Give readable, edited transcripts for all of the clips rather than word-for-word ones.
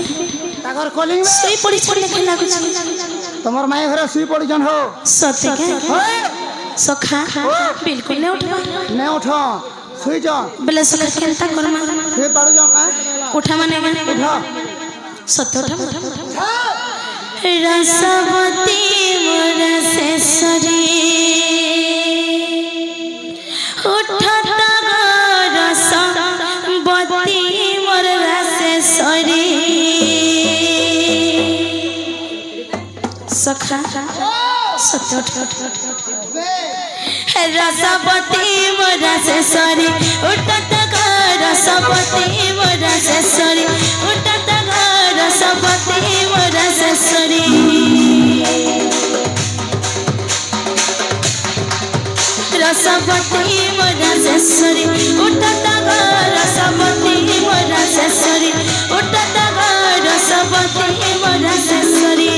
के ताकर कॉलिंग में सोई पड़ी छोड़ के लागु तमर माय घर सुई पड़ी जन हो सत्य के सखा बिल्कुल नहीं उठवा नहीं उठो सुई जा बेले सखा केनता करमा सुई पड़ जा उठा माने उठा सत्य उठा रसवती मोर सेसरी उठत रसवती मोर सेसरी सखा सत्य रसवती मोर सेसरी उठत रसवती मोर सेसरी उठत रसवती मोर सेसरी रसवती मोर सेसरी उठत रसवती मोर सेसरी उठत रसवती मोर सेसरी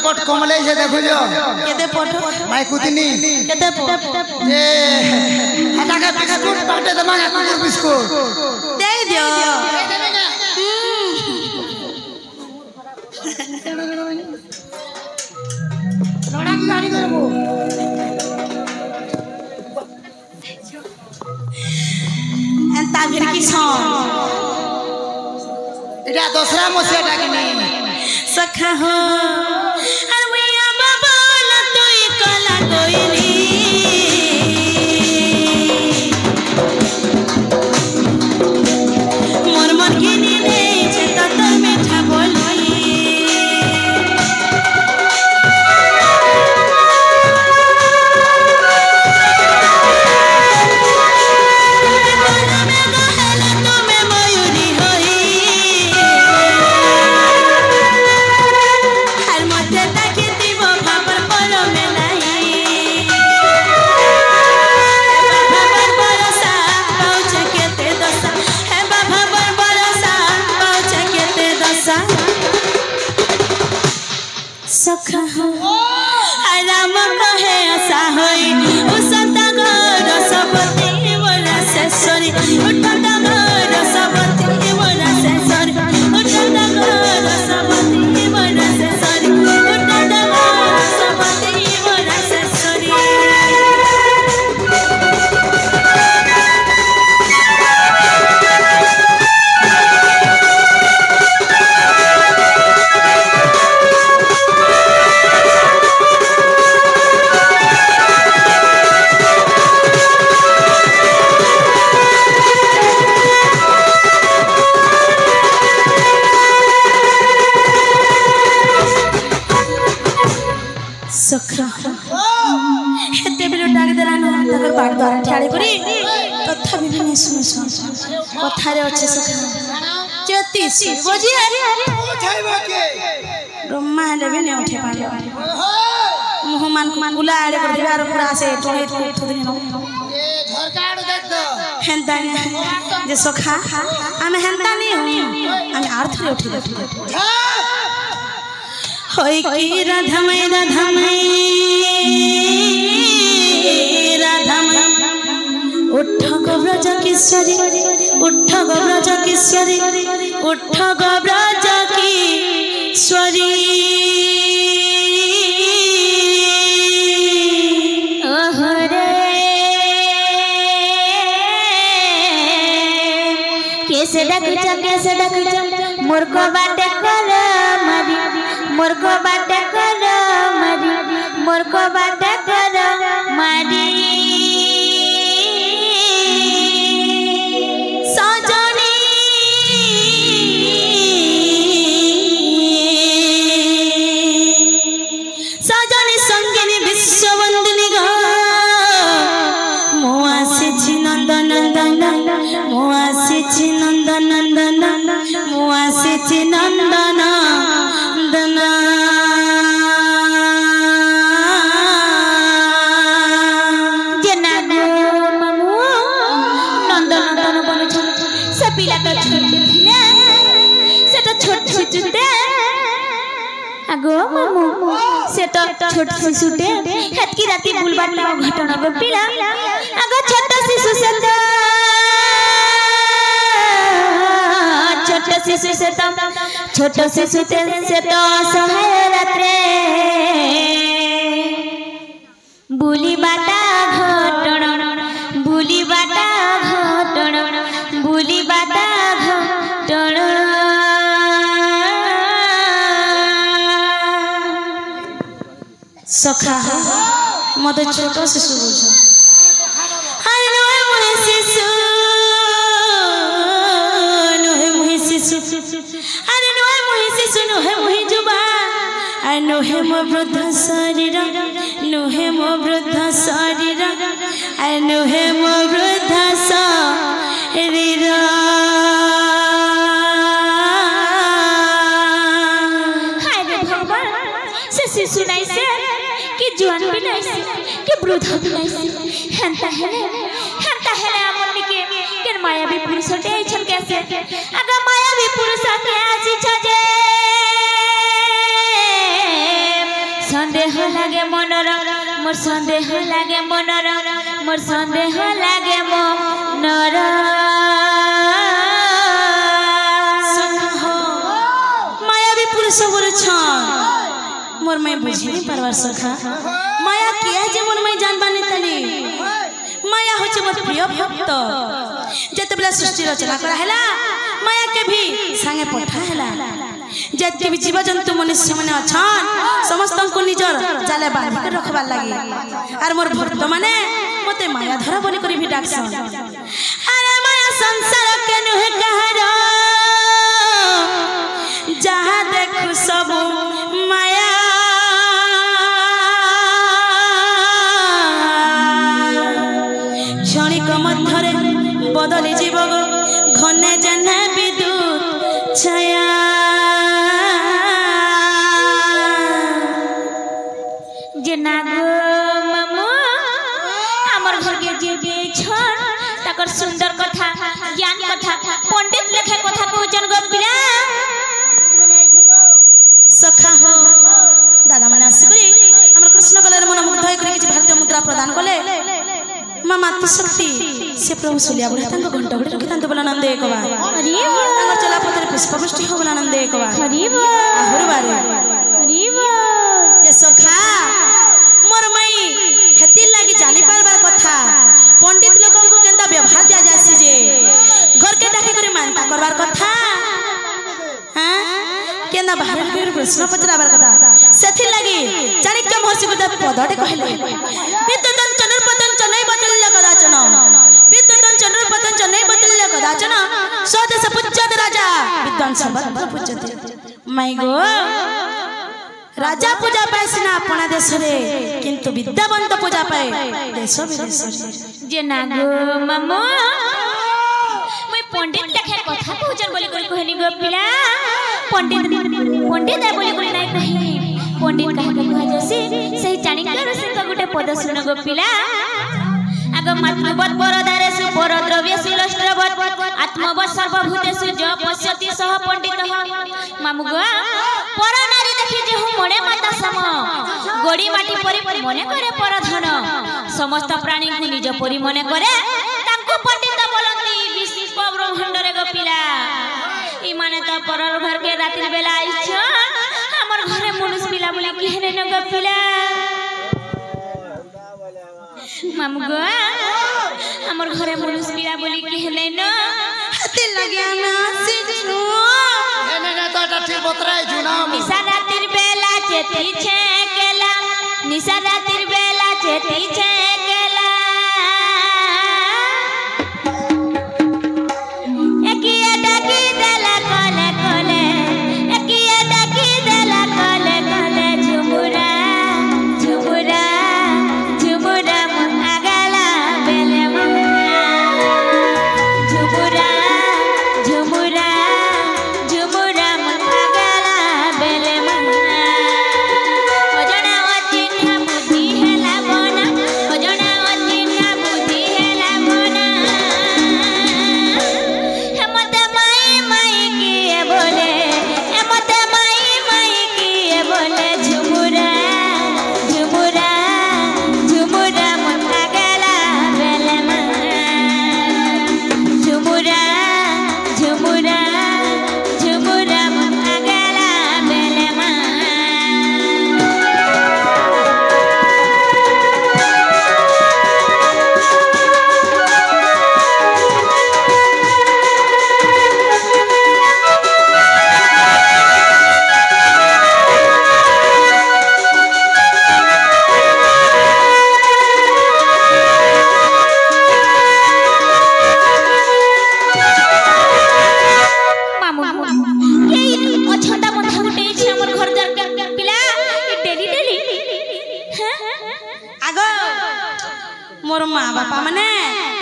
पट कमले जे देखो जो केते पट माई कुतिनी केते पट जे हटा के बिस्कुट पाटे दमा कुकुर बिस्कुट दे दियो रोड़ा की गाड़ी करबो एंता फिर की छन एटा दूसरा मसियाटा कि नहीं सखा हो अरविया बाबा लतोई कला कोइली मोर मन के नीले छे ततर मीठा बोली सखा राम कहे आशा होई उसता घर सबती मोरा सेसरी उठता घर सबती मोरा सेसरी उठता घर सबती मोरा सेसरी उठता घर सबती मोरा सेसरी सखा हेते बिलो डाक देला न तकर बाट द्वारा ठाड़ी करी तथापि भी सुन सुन कथारे अछि सखा ज्योतिष बजी बुझाइबो के ब्रह्मा ले भी ने उठे पाले मुहमान कुमान गुला आड़े कर दिवार पूरा से टोहे थोदिन ए झरकाड़ देख दो हेंता जे सखा आमे हेंता नहीं हूं आमे अर्थ रे उठे दे होई की राधामय राधामय राधामय उठ गो ब्रज किशोरी उठ गो ब्रज किशोरी उठ गो ब्रज किशोरी ओहरे कैसे डकचा मूर्ख बाटे कर मरी मूर्ख बाटे कर मरी मूर्ख बाटे कर मरी सजनी सजनी संगिनी विश्ववंदिनी ग मुआसी नंदन नंदन मुआसी नंदन नंदन मुआसी नंदन नंदन जना मामू नंदन नंदन बनु से पिला तो छोट थिला सेटा छोट शिशुटे आगो मामू सेटा छोट शिशुटे हेतकी राती बुलबाट घटना पिला आगो छोट शिशु सेटा छोट शिशु से तो सहाय रात्रे बुली बाटा घटण बुली बाटा घटण बुली बाटा घटण सखा मत छोट शिशु बुझ अरे नोहे मुहि शिशु नोहे मुहि जुबा अरे नोहे मो वृद्ध शरीर नोहे मो वृद्ध शरीर अरे नोहे मो वृद्ध शरीर हाय रे भगवान से शिशु नहीं से कि जवान भी नहीं से कि वृद्ध भी नहीं से हंता है अमन के केन मायावी पुरुष हटे छन कैसे अगर मायावी पुरुष के आसी छजे मोर संदेह लागे मो नर माया भी पुरुष छन मोर मैं बुझी नहीं पारवार सखा माया किया जे मोर मैं जान बानी तली माया होचे मोर प्रिय भक्त जते बेला सृष्टि रचना करा हैला माया के भी संगे पठा हैला जते भी जीव जंतु मनुष्य माने अछन समस्त को निजर जाले बांध के रखबा लागि आर मोर भक्त माने मते माया धरा बनि करी भी डाकसन अरे माया संसार के नुहे कहरा जहाँ देखु सब माया क्षणिक मध्यरे बदली जीव घने जने विद्युत छाया जे नागो मामू हमर घर के जे छन तकर सुंदर कथा ज्ञान कथा पंडित लेखे कथा को जन गपिला सखा हो दादा माने आसिकरी हमर कृष्ण कलेर मन मुग्ध होय करी कि भारतीय मुद्रा प्रदान कले मां मातृ शक्ति से प्रभु सुलिया बुढ़ा तंग घंटा घड़ी रखि तंत बोला नंदे एक बार अरे तंग चला पत्रे पुष्पवृष्टि हो बोला नंदे एक बार अरे हर बार अरे जे सखा मोर मई हेति लागि जानि पारबार कथा पंडित लोकन को केंदा व्यवहार दिया जासी जे घर के डाके करी मानता करबार कथा हां केना बाहर के प्रश्न पचराबार कथा सेथि लागि चाणक्य महर्षि बुद्ध पदटे कहले विद्युतन चंद्रपतन चनै बदलले कदाचन विद्युतन चंद्रपतन चनै बदलले कदाचन स्वदेश पूज्यते राजा विद्वान सर्वत्र पूज्यते माय गो राजा पूजा पाए सिना अपना देश रे किंतु विद्यावंत पूजा पाए देश विदेश रे जे नागो मामू मैं पंडित लेखे कथा को जन बोली करी कहनी गपिला पंडित पंडित है बोली कोई नहीं कही पंडित कह के कह जसी सही चाणक्य ऋषि का गुटे पद सुन गपिला आग मातृवत परदारे सु परद्रव्य सुलष्ट्रवत आत्मवत सर्वभूतेषु ज पश्यति सह पंडितः मामू गो पर नारी देखि जे हूँ मणे माता सम गोड़ी माटी परि मने करे परधन समस्त प्राणी को निज परि मने करे तांको पंडित बोलती विश्व ब्रह्मांड रे गपिला ई माने त परर घर के रात्रि बेला आइछ हमर घरे मनुष्य पिला बोली केहने न गपिला मामू गो हमर घरे मनुष्य पिला बोली केहने न हाथे लगे ना सिजु एने तो ठीक बतराय जुना निशा रात्रि बेला चेती छे केला निशा रात्रि बेला चेती छे केला एकिया डाकी देला कोले कोले एकिया डाकी देला कोले कोले झुमुरा झुमुरा झुमुरा आगला बेले झुमुरा झुमुरा झुमुरा आगला बेले ओजना अचिन्हा बुद्धि हेला बना ओजना अचिन्हा बुद्धि हेला बना हेमते माई माई किए बोले हेमते माई माई किए बोले झुमुरा झुमुरा झुमुरा मुठा गला बेले झुमुरा झुमुरा झुमुरा मुठा गला बेले मामू ये अछंदा बंधा गुटे छै हमर घर जार के पिला ई डेली डेली हैं आगो मोर माँ बापा माने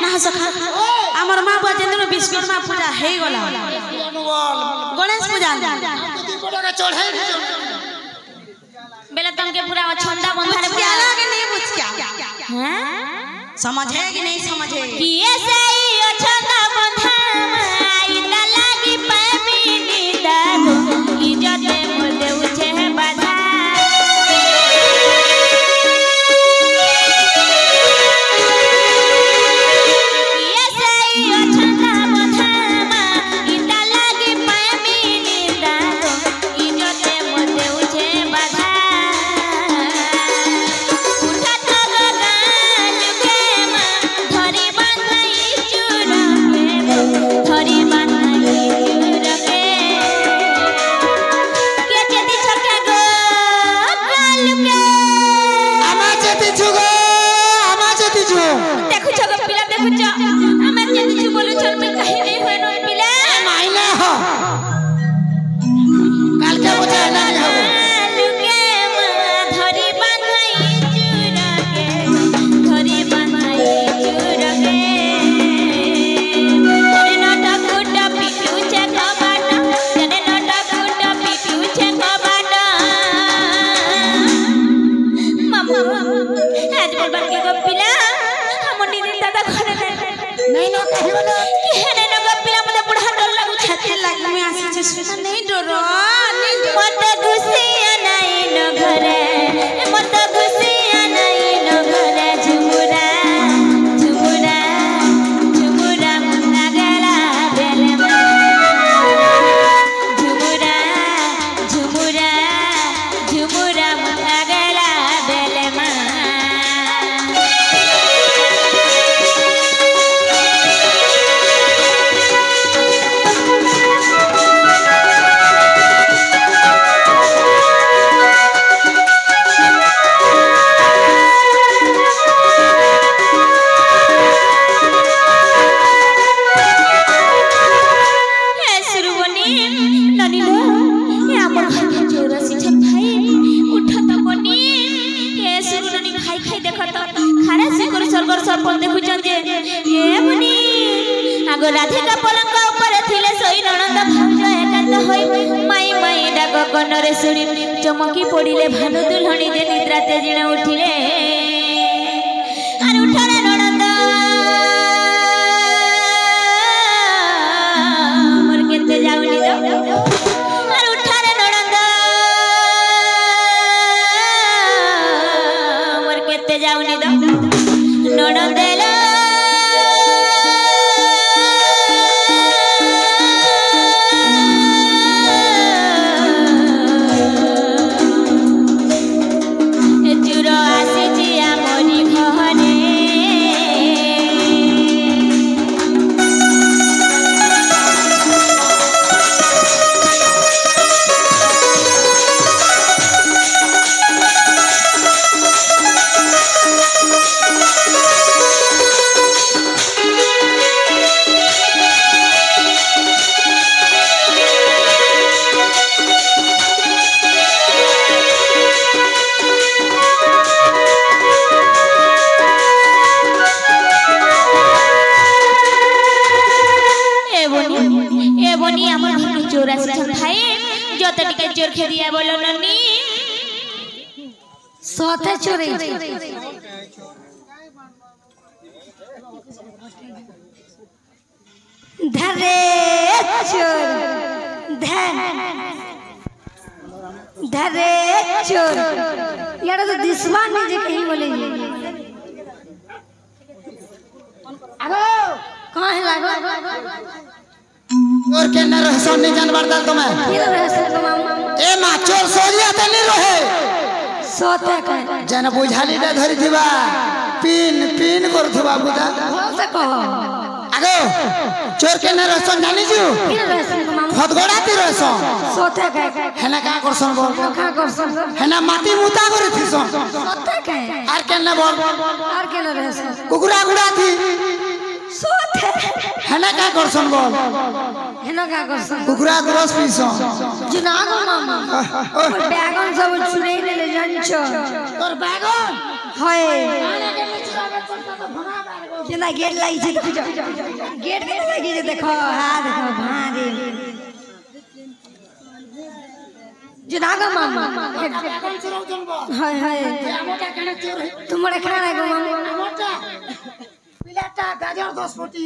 ना सखा हमर माँ बुआ जेंदु विश्वकर्मा पूजा हे गला गणेश पूजा बड़ा चढ़ाई बेला तमके पूरा अछंदा बंधा रे क्या लगे नहीं बुझ क्या हैं समझे कि नहीं समझे कि ऐसे ही अछंदा बंधा आई ता लागी पैमिनी दादू इज्जत मोदे उछे बाधा দেখো কালকে বোঝা না হবে লুকে মা ধরি বাঁধাই চুরকে ধরি বাঁধাই চুরকে জানে নটা কুটা পিটুছে কবাট জানে নটা কুটা পিটুছে কবাট মামা আজ বলবার কি গপিলা আমার নিজের দাদা ঘরে नहीं ना कहियो ना কেনে ন গপিলা মতে বুড়া ডর লাগু ছাতে লাগি আমি আসিছি সুনা নেই ডর মতে গুছিয়া নাই ন ঘরে মতে গুছিয়া নাই ন ঘরে ঝুমুরা ঝুমুরা ঝুমুরা লাগলা বেলে মা ঝুমুরা ঝুমুরা ঝুমুরা লাগলা বেলে মা आगो राधिका पलंग ऊपर थिले सोई ननंद भाउज एकांत होई माई माई डाक कनरे सुनी चमकी पड़िले भानु दुल्हनी जे निद्रा तेजिना उठिले अरे उठारे ननंद मोर केते जाउनी दो अरे उठारे ननंद मोर केते जाउनी दो ननंदेला चोर खेदिया बोलो नन्नी सोते चोरी धरे चोर धरे चोर यार तो दिसवान नहीं जे कहीं बोले आगो कहां है लागो और के न रहसो नहीं जानवर दल तुम्हें ये रहस्य को मामा ए मा चोर सोजिया त नहीं रहे सोते का जन बुझाली डा धरि दिबा पिन पिन करथबा बुदा हो से कहो आगो चोर के न रहसो जानी छु ये रहस्य को मामा खदगड़ा ती रहसो सोते का हेना का करसन बोल का करसन हेना माटी मुता करे थिसो सोते का आर के न बोल और के रहस्य कुकुरा गुड़ा थी सोते हेना का करसन बोल हेना का करसन कुकुरा ग्रस पिसो जुनागो मामा और बैगन सब चुरे ले जानिछो तोर बैगन होय केना गेट लागि छै देखो गेट के लागि छै देखो हां देखो भारे जुनागो मामा हाय हाय तुम्हारे खाना गो मामा पिलाटा गाजर 10 फुटी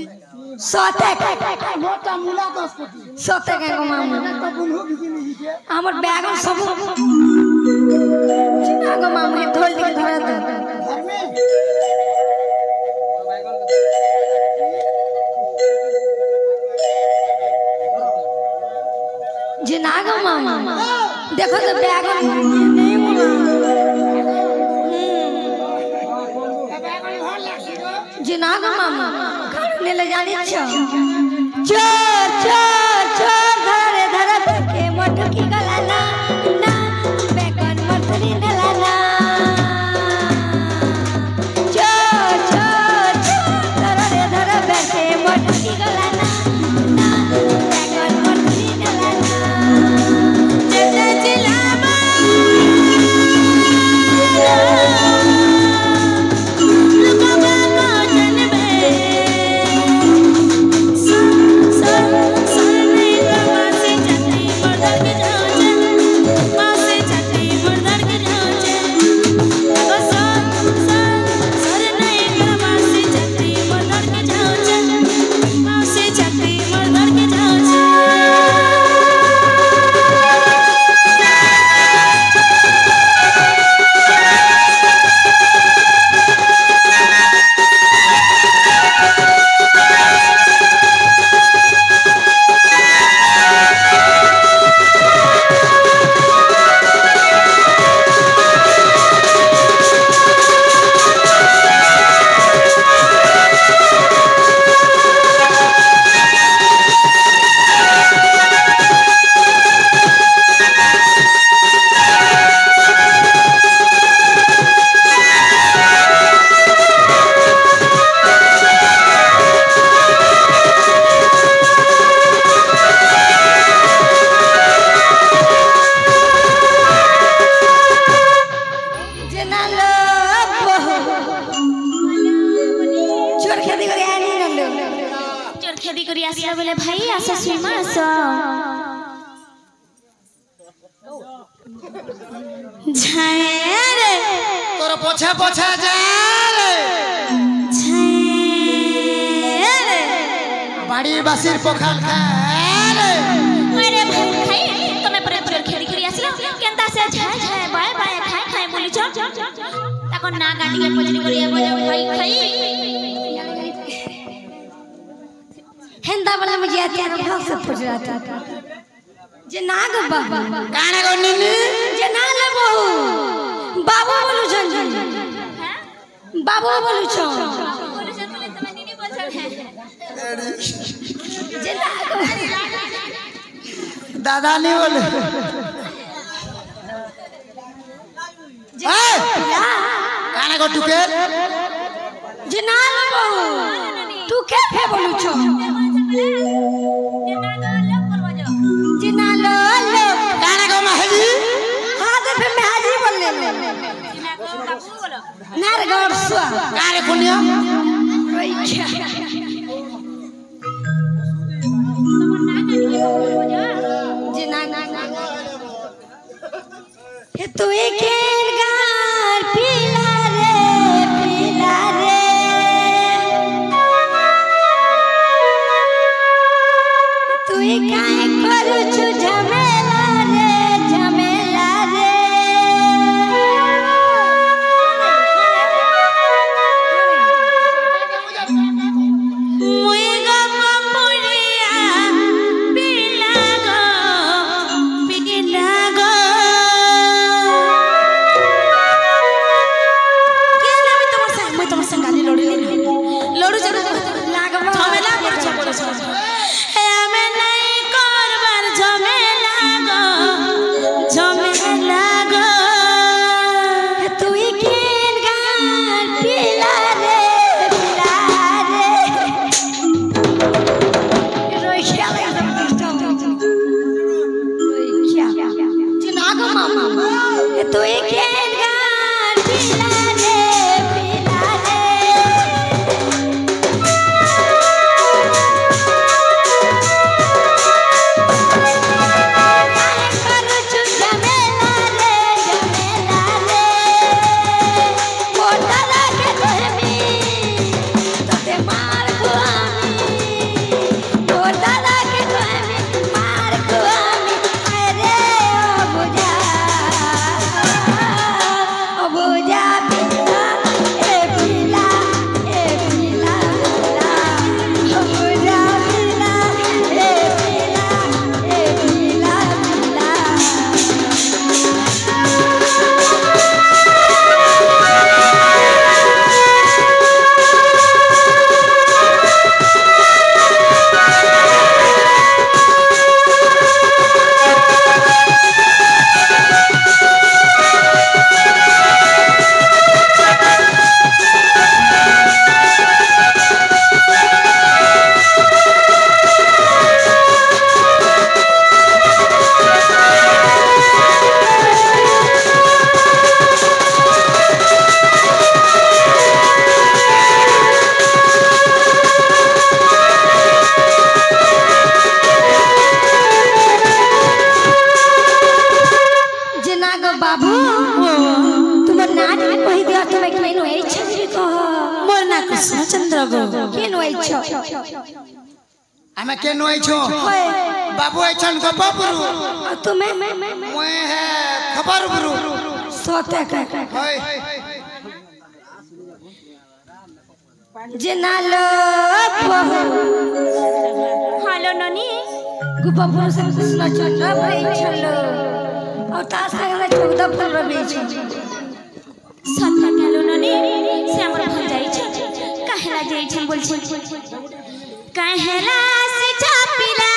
सोते मोटा मूला 10 फुटी सोते के गो मामा तो बुनहो बिकिनी हिके हमर बैगन सब जुनागो मामा धोल के धरा दे घर में जुनागो मामा देखो तो बैगन नहीं हुआ जुनागो मामा खाने ले जानी छो चोर चोर चोर धरे धरे के मोटकी गला ना ना बैगन मरतरी नला ना चोर चोर चोर धरे धरे के मोटकी गला ना ना बैगन मरतरी झारे তোর পছে পছে যায় झारे বাড়ি বাসির পখাল খায় अरे भाई खाई तुम्हें पर खेली खेली आसलो केनता से झाय झाय बाय बाय खाय खाय बोली छ ताको ना गांडी के पचड़ी करिया बजा खाई खाई हेंदा वाला मुझे यार भाव से पूछ रहा था जे नाग बाबा কানে গনিনি जे ना ले बहु बाबू बोलू छन बाबू बोलू छ बोली छ बोले तुम्हें नीनी बोल छ जे नाग দাদা নি বলে এই কানে গো টুকে जे ना ले बहु तू के फे बोलू छ जे ना लो लो কানে গো মাহি हां दे फे मैं हाजी बोल ले नार गौर सुआ কানে কোনিয়া जे ना ना हे तू केन गार पीला रे तू काहे करू छु झमेला रे मुई गो पपुरिया पिला गो पिगिला गो के नाम तुम संग गाली लोड़ी लोड़ू जगह लागबा झमेला कर छ बोले छ हे हमें नहीं करबार झमेला गो तू केन गार पीला रे रोई ख्याल एकदम डिस्टर्ब रोई क्या जिनागो मामा तू केन गार पीला रे करू छु झमेला रे मोटा लागे तोहमी तोते मार खुआमी मोटा लागे तोहमी मार खुआमी अरे ओ बुझा पिला ए पिला ओ बुझा पिला ए पिला जिनागो बाबू तुम्हार नाम कहि दिया तुम्हें केन होई छ कह मोर ना कृष्णचंद्र गो केन होई छ আমি কেন আইছো বাবু আইছন গো বাবুরু तुम्हें মই হে খবর বুরু सोते का হই जिना लो हेलो ननी गुपा फुल से कृष्णचंद्र भई छलो और तास का 14 फुल रबी छ सत्ता हेलो ननी से हमर भल जाई छ कहला जाई छ बोल छ कहला से चापिला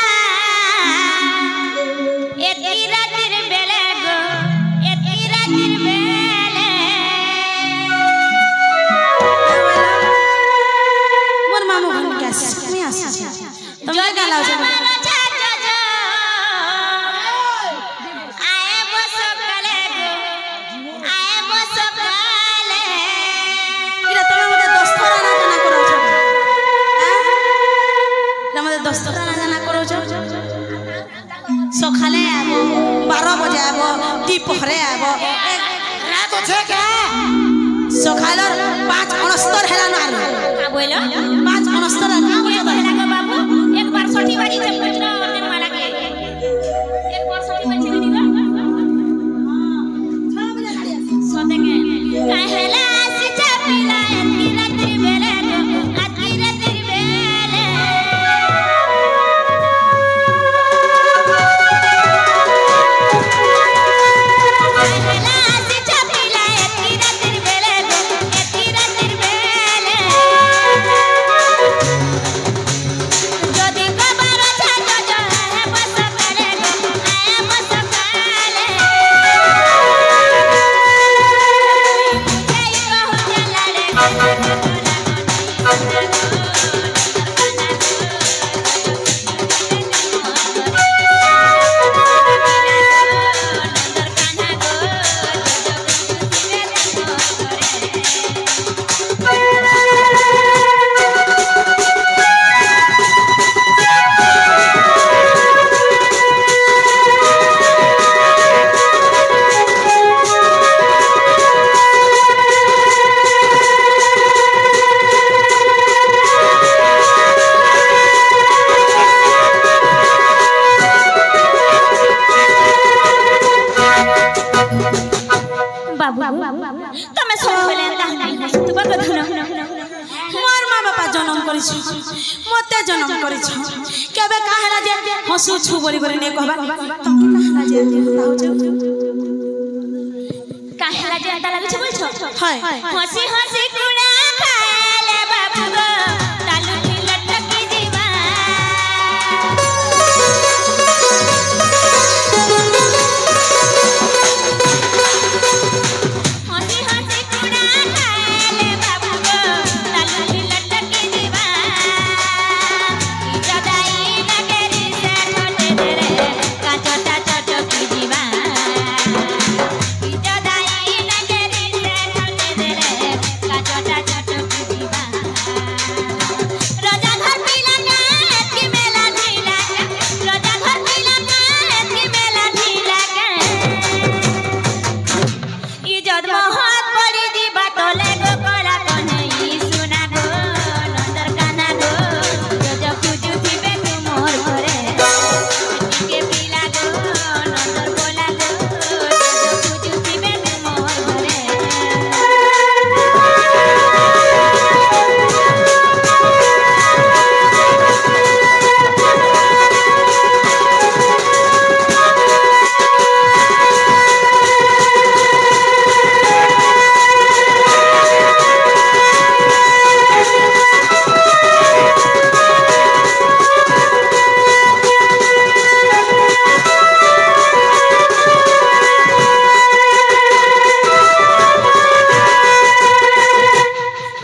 एती रातिर बेले गो एती रातिर बेले मोर मामू भन कैस नहीं आसी तुम गाला हो आए बस कले गो आए बस कले इरा तुम्हें मते दस्तरा ना करो छ हां मते दस्तरा ना দ্বীপহরে আব রাত আছে কে সকালর 5:69 হেলানো আলো का बोलो 5:69 का ये कहला का बाबू एक बार सोटी बाजी से पूछना और दिन माला के एक बार सोटी बाजी से दिला सोते के कहला सिचा पिला की रात्रि बेले को आज की रात्रि बेले कहला सिचा पिला की रात्रि बेले को आज की रात्रि बेले যদি কবার ছাত জহে বস করে আয় বস কালে এই কহু চলারে বাবু তুমি সব বলেন তাহলে তোমার কথা না মোর মা বাপা জনম করিছ মতে জনম করিছ কেবে কাহলা যে হসুছু বলি বলি নে কবা তুমি কাহলা যে হতা হচ্ছে কাহেলা যে আতা লাগুছে বলছো হয় হসি হসি কুড়া খালে বাবু গো তালু ঠিলা টকি দিবা হসি হসি কুড়া খালে বাবু গো তালু ঠিলা টকি দিবা ইজাদাই নাগেরি সে ছোটে দেরে কাঁচটা চটকি দিবা ইজাদাই নাগেরি সে ছোটে দেরে কাঁচটা চটকি দিবা রাজা ঘর পিলা গাত কি মেলা ঢিলা রাজা ঘর পিলা গাত কি মেলা ঢিলা ইজত মহৎ পড়ি দিবা তলে গো কলা কনই সুনা গো নন্দর কানা গো যজ খুজু থিবে তুমোর ঘরে টিকে পিলা গো নন্দর কোলা গো যজ খুজু থিবে তুমোর ঘরে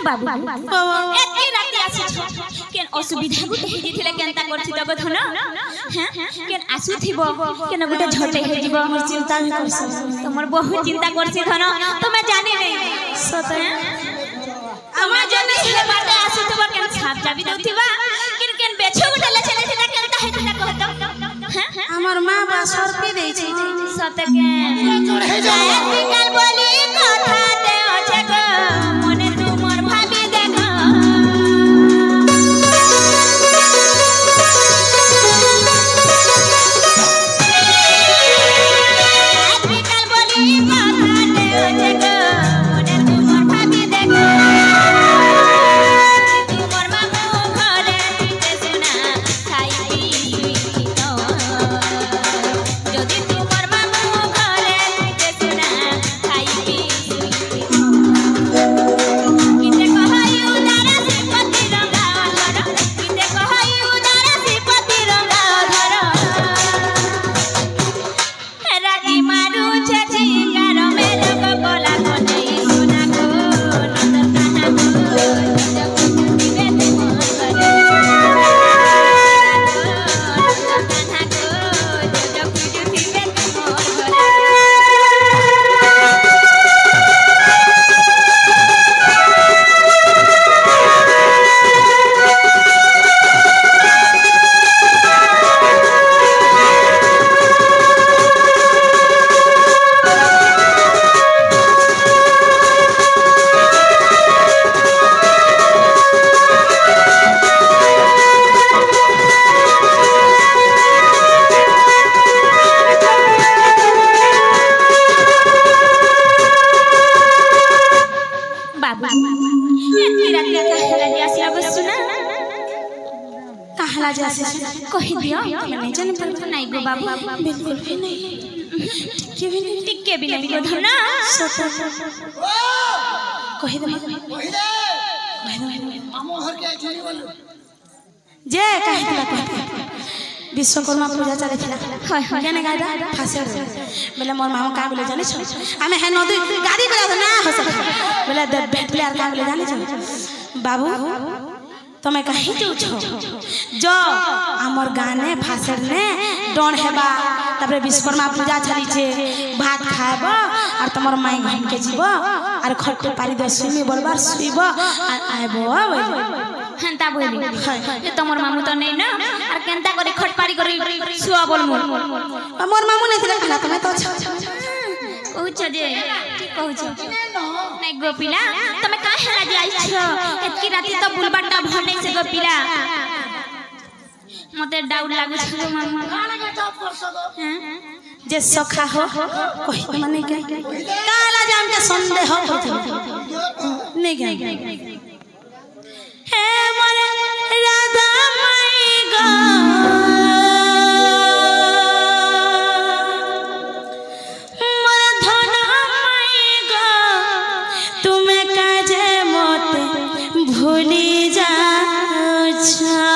বাবু এতি রাতি আসিছ কেন অসুবিধা গুটে হেই দিলে কেনতা করছি তো কথা না হ্যাঁ কেন আসুথিব কেন গুটে ঝটে হেই দিব চিন্তা হি করছ তোমার বহু চিন্তা করছি ধন তুমি জানি নাই সতে আমার যদি ছেলে বাটে আসুথিব কেন ছাপ যাবি দউথিবা কেন কেন বেছো গুটে লেছেলে সেটা কেনতা হেইতা কহত হ্যাঁ আমার মা বা সরপি দেইছে সতে কেন বিকাল বলি কথাতে আছে গো মনে তোমার ভাবি দেখো বিকাল বলি কথাতে আছে গো মনে তোমার ভাবি দেখো তোমার মামু ঘরে দিতে শোনা খাই শুই তো যদি তোমার মামু ঘরে দিতে শোনা नहीं गो बाबू बिल्कुल भी नहीं टिके भी नहीं गो धना कहि दे मामो हर के छनी बोलू जे कहि दिला विश्वकर्मा पूजा चले थिला हाय हाय केने गाडा फासे बेले मोर मामा का बोले जाने छ आमे है नदी गाड़ी बेला ना हो सके बेले बैठ प्लेयर का बोले जाने छ बाबू तमे कहीं जाऊ छ जो हमर गाने फासे ने डोन हेबा तबरे विश्वकर्मा पूजा चली छे भात खाबो और तमर माई घम के जीवो और खट्टे पारी दे सुमी बोलबार सुइबो और आइबो बोले हंता बोली ये तमोर मामू तो नहीं ना और केनता करे खटपारी करे सुआ बोल मोर मामू नहीं थिला खाना तमे तो कहू छ जे की कहू छ नहीं गोपिला तमे काहे ला जाई छ एतकी राती तो बुलबाटा भने से गोपिला मते डाउट लागु छ मामू जे सखा हो कहि माने के काला जाम के संदेह हो नहीं गया हे मोरे राधा माई गा मोरे धन माई गा तुम्हें काजे मोते भूली जाओ छा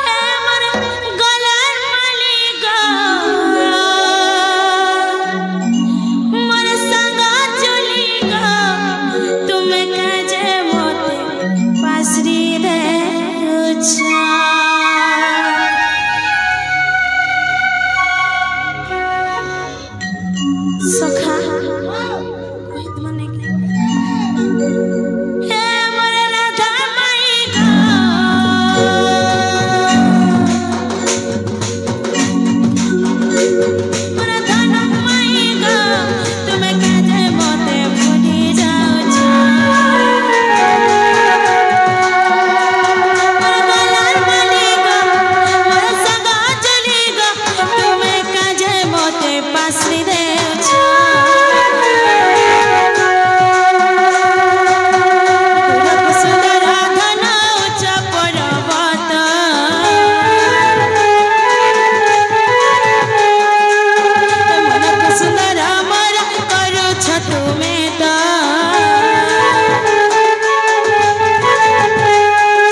हे मोरे गलन माली गा मोरे संगा चली तुम्हें काजे मोते पासरी दे उछा सखा कोई माने के हे मोरे राधा माई गा मोरे धन माई गा तुम्हें काजे मोते भूली जाओ छा मोरे गलार माली गा मोरे सगा चली गा तुम्हें काजे मोते पासरी दे छा रूप सुंदर धन उच्च पर्वत मन सुंदर मोर करू छ तुमे त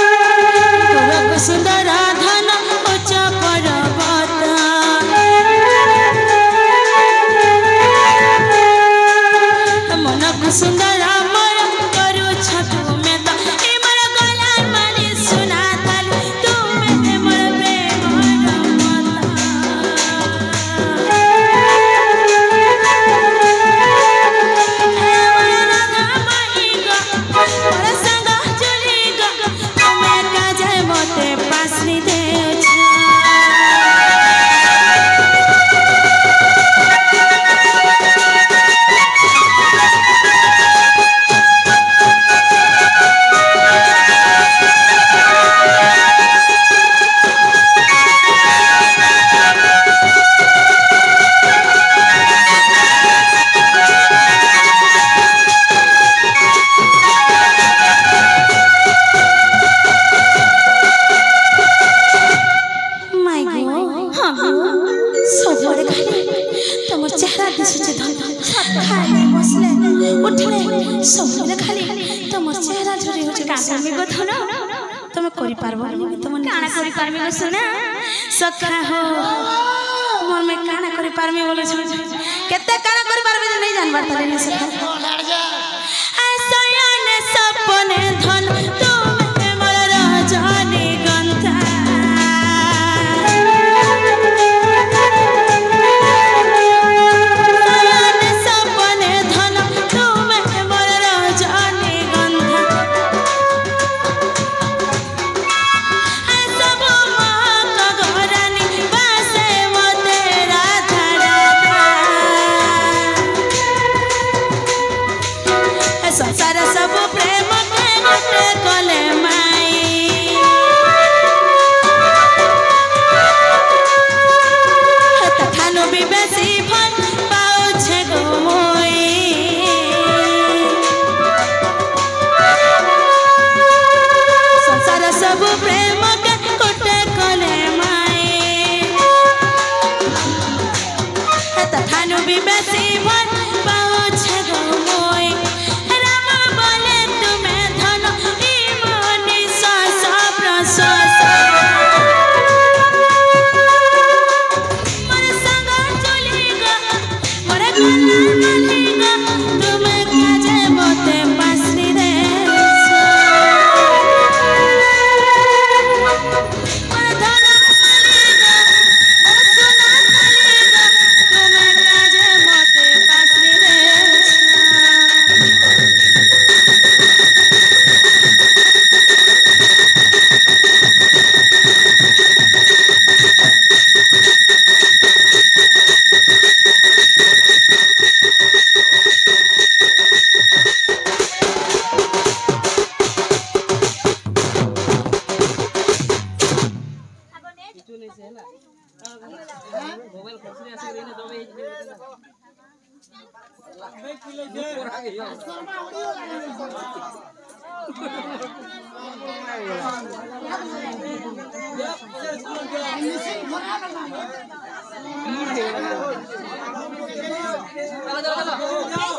रूप सुंदर धन उच्च पर्वत मन सुंदर मोर करू छ तुमे त ए मोर गलार माली सुना थाली तुमे ते मोर प्रेम पासरी दे माय गॉड सबरे खाली तमर चेहरा दिसुचे धन खाली बसले उठले सबरे खाली तमर चेहरा झरे होचे काका में गो धना तमे करि पारबो नि तमन काना करी पारमे गो सुना सखा हो मोर में काना करि पारमे बोले छ केते काना करि पारबे नहीं जानबार तले नि सखा लड़ जा आसयन सपने धन तुमे मोर राजनी गंधा आसयन सपने धन तुमे मोर राजनी गंधा सब मां का घरानी बासे मोते राधा राधा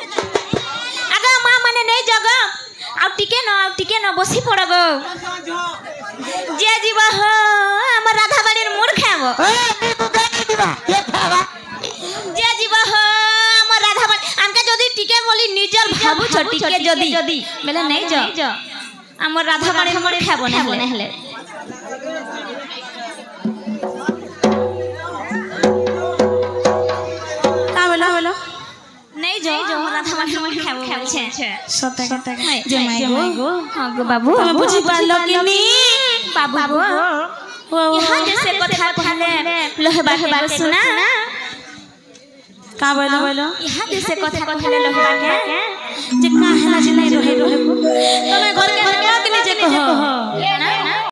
आगा मां माने नहीं जगह आउ टिके न बसी पड़गो जे जीवा हो हमर राधा बाड़ीर मुड़ खाबो जे जीवा हो हमर राधा बाड़ी आनका जदी टिके बोली निजर भाबु छ टिके जदी बेले नहीं जा हमर राधा बाड़ीर मुड़ खाबो ना हेले का बोलो नहीं जो राधा बाड़ीर मुड़ खाबो बोलछे सते जे माई गो हां गो बाबू তুমি বুঝি পারলো কি নি बाबू गो यहाँ जैसे कथा कहले लोहबा के सुना का बोलो यहाँ जैसे कथा कहले लोहबा के जे काहे ना जे नहीं रहे तमे घर के कि नहीं जे कहो ना